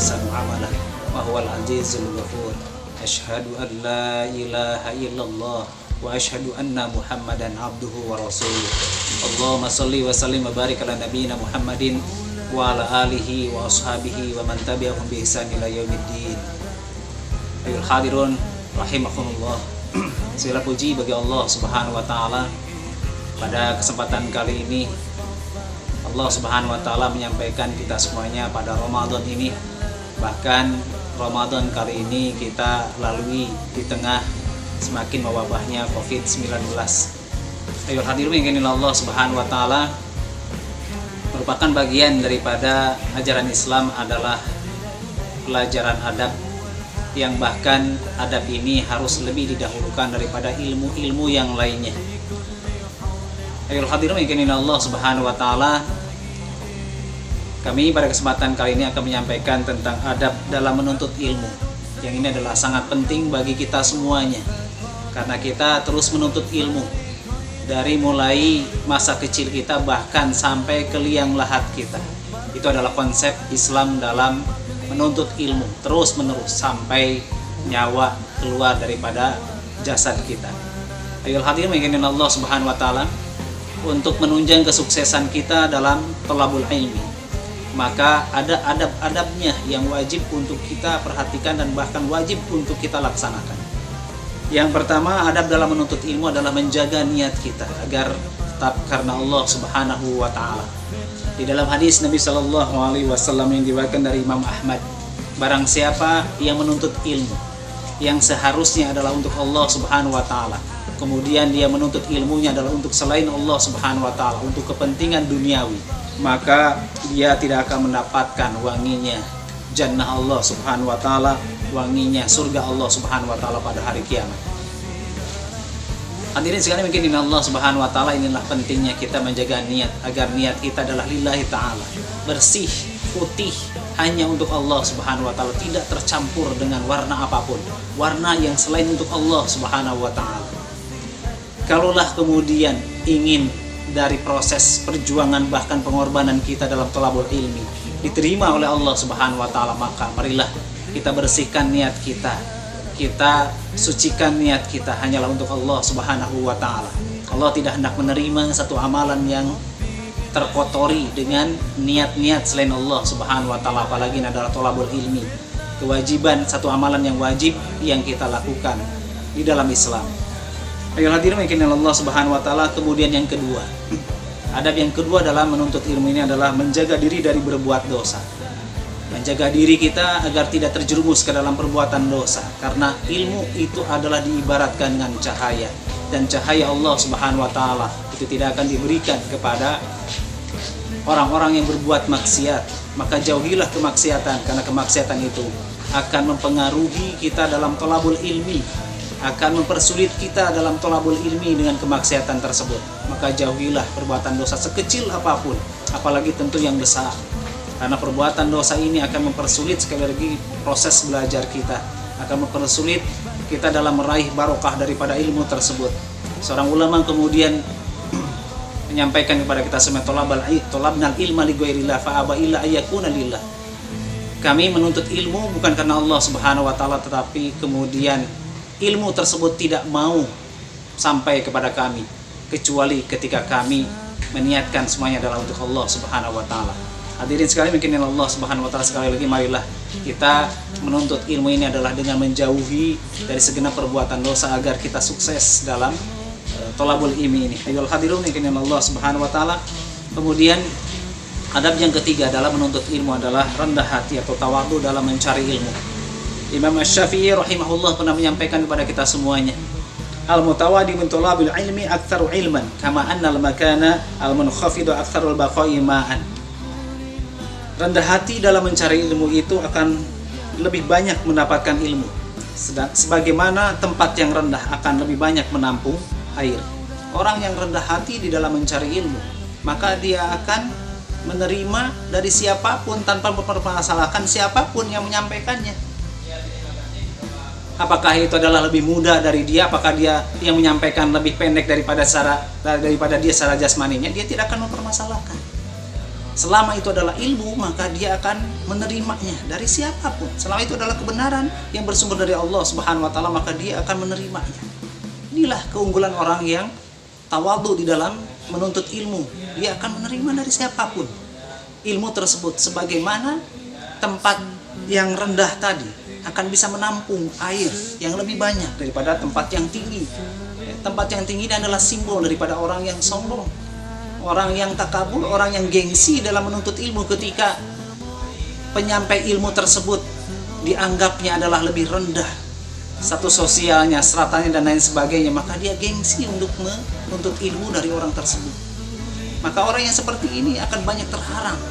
ahsanu amala wa huwal azizul ghafur. Asyhadu an la ilaha illallah wa asyhadu anna Muhammadan abduhu wa rasuluh. Allahumma shalli wa sallim wa barik ala nabiyyina Muhammadin wa ala alihi wa ashabihi wa man tabi'ahum bi ihsan ila yaumiddin. Ayuhal hadirun rahimakumullah. Segala puji bagi Allah Subhanahu wa taala. Pada kesempatan kali ini Allah Subhanahu wa taala menyampaikan kita semuanya pada Ramadan ini. Bahkan Ramadan kali ini kita lalui di tengah semakin mewabahnya COVID-19. Ayuhal hadirin yang Allah Subhanahu wa taala, merupakan bagian daripada ajaran Islam adalah pelajaran adab, yang bahkan adab ini harus lebih didahulukan daripada ilmu-ilmu yang lainnya. Ayuhal hadirin yang Allah Subhanahu wa taala, kami pada kesempatan kali ini akan menyampaikan tentang adab dalam menuntut ilmu. Yang ini adalah sangat penting bagi kita semuanya, karena kita terus menuntut ilmu dari mulai masa kecil kita bahkan sampai ke liang lahat kita. Itu adalah konsep Islam dalam menuntut ilmu terus menerus sampai nyawa keluar daripada jasad kita. Ayuhal hadirin yang Allah Subhanahu wa taala, untuk menunjang kesuksesan kita dalam thalabul ilmi, maka ada adab-adabnya yang wajib untuk kita perhatikan dan bahkan wajib untuk kita laksanakan. Yang pertama, adab dalam menuntut ilmu adalah menjaga niat kita agar tetap karena Allah Subhanahu wa taala. Di dalam hadis Nabi Shallallahu alaihi wasallam yang diriwayatkan dari Imam Ahmad, barang siapa yang menuntut ilmu yang seharusnya adalah untuk Allah Subhanahu wa taala, kemudian dia menuntut ilmunya adalah untuk selain Allah Subhanahu wa taala, untuk kepentingan duniawi, maka dia tidak akan mendapatkan wanginya jannah Allah Subhanahu wa taala, wanginya surga Allah Subhanahu wa taala pada hari kiamat. Hadirin sekalian, mungkin Allah Subhanahu wa taala, inilah pentingnya kita menjaga niat agar niat kita adalah lillahi taala, bersih, putih, hanya untuk Allah Subhanahu wa taala, tidak tercampur dengan warna apapun, warna yang selain untuk Allah Subhanahu wa taala. Kalaulah kemudian ingin dari proses perjuangan bahkan pengorbanan kita dalam thalabul ilmi diterima oleh Allah Subhanahu wa taala, maka marilah kita bersihkan niat kita, kita sucikan niat kita hanyalah untuk Allah Subhanahu wa taala. Allah tidak hendak menerima satu amalan yang terkotori dengan niat-niat selain Allah Subhanahu wa taala, apalagi ini adalah thalabul ilmi, kewajiban, satu amalan yang wajib yang kita lakukan di dalam Islam. Ayuhal hadirin yang Allah Subhanahu wa taala, kemudian yang kedua, adab yang kedua dalam menuntut ilmu ini adalah menjaga diri dari berbuat dosa. Menjaga diri kita agar tidak terjerumus ke dalam perbuatan dosa, karena ilmu itu adalah diibaratkan dengan cahaya, dan cahaya Allah Subhanahu wa taala itu tidak akan diberikan kepada orang-orang yang berbuat maksiat. Maka jauhilah kemaksiatan, karena kemaksiatan itu akan mempengaruhi kita dalam thalabul ilmi, akan mempersulit kita dalam thalabul ilmi dengan kemaksiatan tersebut. Maka jauhilah perbuatan dosa sekecil apapun, apalagi tentu yang besar, karena perbuatan dosa ini akan mempersulit sekali lagi proses belajar kita, akan mempersulit kita dalam meraih barokah daripada ilmu tersebut. Seorang ulama kemudian menyampaikan kepada kita semua, thalabnal ilma li ghairillah fa aba illa ayyakuna lillah. Kami menuntut ilmu bukan karena Allah Subhanahu wa taala, tetapi kemudian ilmu tersebut tidak mau sampai kepada kami kecuali ketika kami meniatkan semuanya adalah untuk Allah Subhanahu wa taala. Hadirin sekalian, mungkin Allah Subhanahu wa taala, sekali lagi marilah kita menuntut ilmu ini adalah dengan menjauhi dari segenap perbuatan dosa agar kita sukses dalam thalabul ilmi ini. Ayuhal hadirin yang Allah Subhanahu wa taala, kemudian adab yang ketiga dalam menuntut ilmu adalah rendah hati atau tawadhu dalam mencari ilmu. Imam Asy-Syafi'i rahimahullah pernah menyampaikan kepada kita semuanya, al-mutawadi min thalabil ilmi aktsaru ilman kama annal makana al-munkhafidhu aktsarul baqa'i ma'an. Rendah hati dalam mencari ilmu itu akan lebih banyak mendapatkan ilmu, sebagaimana tempat yang rendah akan lebih banyak menampung air. Orang yang rendah hati di dalam mencari ilmu, maka dia akan menerima dari siapapun tanpa mempermasalahkan siapapun yang menyampaikannya. Apakah itu adalah lebih mudah dari dia? Apakah dia yang menyampaikan lebih pendek daripada dia secara jasmaninya? Dia tidak akan mempermasalahkan. Selama itu adalah ilmu, maka dia akan menerimanya dari siapapun. Selama itu adalah kebenaran yang bersumber dari Allah Subhanahu wa taala, maka dia akan menerimanya. Inilah keunggulan orang yang tawadhu di dalam menuntut ilmu. Dia akan menerima dari siapapun ilmu tersebut, sebagaimana tempat yang rendah tadi akan bisa menampung air yang lebih banyak daripada tempat yang tinggi. Tempat yang tinggi ini adalah simbol daripada orang yang sombong, orang yang takabur, orang yang gengsi dalam menuntut ilmu. Ketika penyampai ilmu tersebut dianggapnya adalah lebih rendah satu sosialnya, stratanya dan lain sebagainya, maka dia gengsi untuk menuntut ilmu dari orang tersebut. Maka orang yang seperti ini akan banyak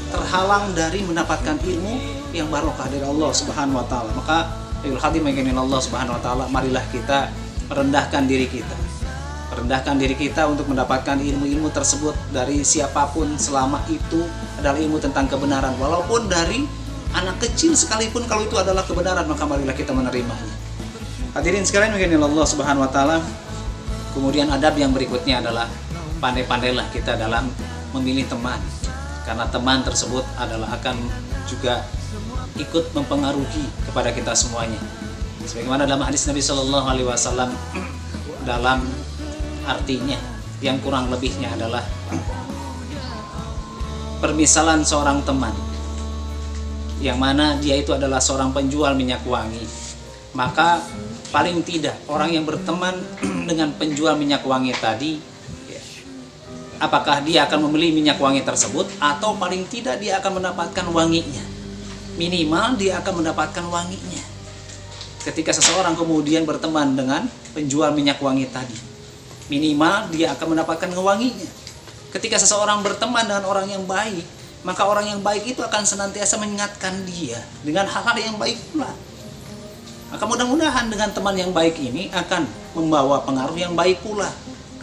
terhalang dari mendapatkan ilmu yang barokah dari Allah Subhanahu wa taala. Maka ayuhal hadirin Allah Subhanahu wa taala, marilah kita merendahkan diri kita. Rendahkan diri kita untuk mendapatkan ilmu-ilmu tersebut dari siapapun, selama itu adalah ilmu tentang kebenaran. Walaupun dari anak kecil sekalipun, kalau itu adalah kebenaran, maka marilah kita menerimanya. Hadirin sekalian mungkin Allah Subhanahu wa taala. Kemudian adab yang berikutnya adalah pandai-pandailah kita dalam memilih teman, karena teman tersebut adalah akan juga ikut mempengaruhi kepada kita semuanya. Sebagaimana dalam hadis Nabi Shallallahu Alaihi Wasallam, dalam artinya yang kurang lebihnya adalah permisalan seorang teman yang mana dia itu adalah seorang penjual minyak wangi, maka paling tidak orang yang berteman dengan penjual minyak wangi tadi, apakah dia akan membeli minyak wangi tersebut, atau paling tidak dia akan mendapatkan wanginya. Minimal dia akan mendapatkan wanginya. Ketika seseorang kemudian berteman dengan penjual minyak wangi tadi, minimal dia akan mendapatkan wanginya. Ketika seseorang berteman dengan orang yang baik, maka orang yang baik itu akan senantiasa mengingatkan dia dengan hal-hal yang baik pula. Maka mudah-mudahan dengan teman yang baik ini akan membawa pengaruh yang baik pula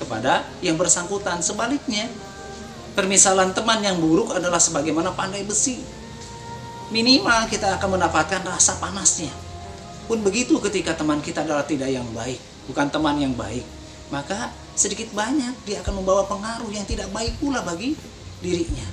kepada yang bersangkutan. Sebaliknya, permisalan teman yang buruk adalah sebagaimana pandai besi. Minimal kita akan mendapatkan rasa panasnya. Pun begitu ketika teman kita adalah tidak yang baik, bukan teman yang baik, maka sedikit banyak dia akan membawa pengaruh yang tidak baik pula bagi dirinya.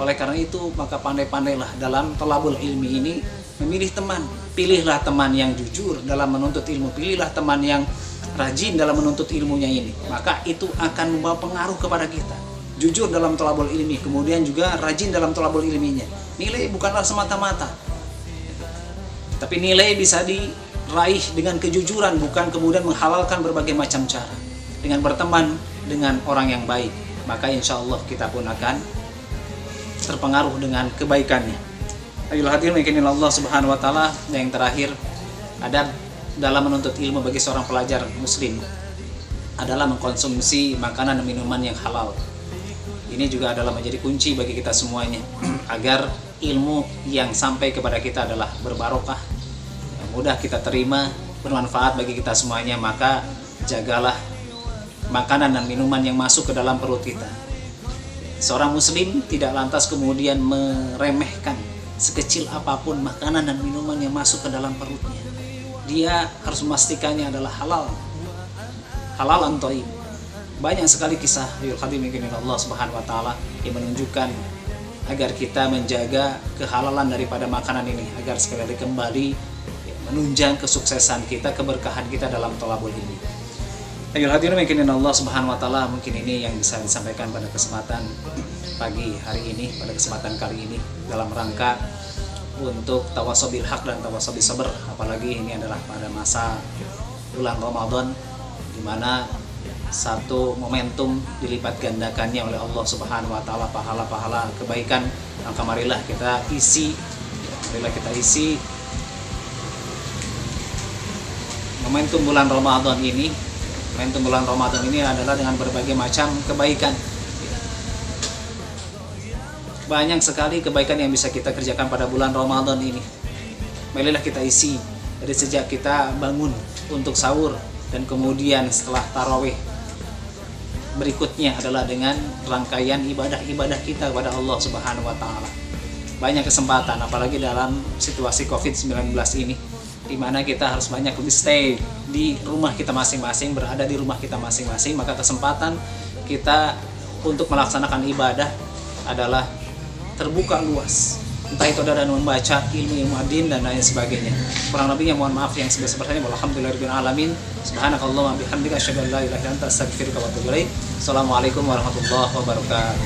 Oleh karena itu, maka pandai-pandailah dalam thalabul ilmi ini memilih teman. Pilihlah teman yang jujur dalam menuntut ilmu, pilihlah teman yang rajin dalam menuntut ilmunya ini, maka itu akan membawa pengaruh kepada kita. Jujur dalam thalabul ilmi, kemudian juga rajin dalam thalabul ilminya. Nilai bukanlah semata-mata, tapi nilai bisa diraih dengan kejujuran, bukan kemudian menghalalkan berbagai macam cara. Dengan berteman dengan orang yang baik, maka insya Allah kita pun akan terpengaruh dengan kebaikannya. Ayuhal hadirin Allah Subhanahu wa taala. Yang terakhir, adab dalam menuntut ilmu bagi seorang pelajar muslim adalah mengkonsumsi makanan dan minuman yang halal. Ini juga adalah menjadi kunci bagi kita semuanya agar ilmu yang sampai kepada kita adalah berbarokah, mudah kita terima, bermanfaat bagi kita semuanya. Maka jagalah makanan dan minuman yang masuk ke dalam perut kita. Seorang muslim tidak lantas kemudian meremehkan sekecil apapun makanan dan minuman yang masuk ke dalam perutnya. Dia harus memastikannya adalah halal, halalan thayyib. Banyak sekali kisah hadirin Allah Subhanahu wa taala yang menunjukkan agar kita menjaga kehalalan daripada makanan ini, agar sekali lagi kembali menunjang kesuksesan kita, keberkahan kita dalam thalabul ilmi. Hadirin Allah Subhanahu wa taala, mungkin ini yang bisa disampaikan pada kesempatan pagi hari ini, pada kesempatan kali ini, dalam rangka untuk tawasobil haq dan tawasobil sabr. Apalagi ini adalah pada masa bulan Ramadan, di mana satu momentum dilipat gandakannya oleh Allah Subhanahu wa taala pahala-pahala kebaikan. Maka marilah kita isi momentum bulan Ramadan ini. Momentum bulan Ramadan ini adalah dengan berbagai macam kebaikan. Banyak sekali kebaikan yang bisa kita kerjakan pada bulan Ramadan ini. Marilah kita isi dari sejak kita bangun untuk sahur, dan kemudian setelah tarawih berikutnya adalah dengan rangkaian ibadah-ibadah kita kepada Allah Subhanahu wa taala. Banyak kesempatan, apalagi dalam situasi Covid-19 ini, di mana kita harus banyak stay di rumah kita masing-masing, berada di rumah kita masing-masing. Maka kesempatan kita untuk melaksanakan ibadah adalah terbuka luas. Entah itu ada membaca ilmu adin dan lain sebagainya. Kurang lebihnya mohon maaf yang sebesar-besarnya. Walhamdulillahirabbil alamin. Subhanakallahumma bihamdika asyhadu an la ilaha illa anta astaghfiruka wa atubu ilaik. Assalamualaikum warahmatullahi wabarakatuh.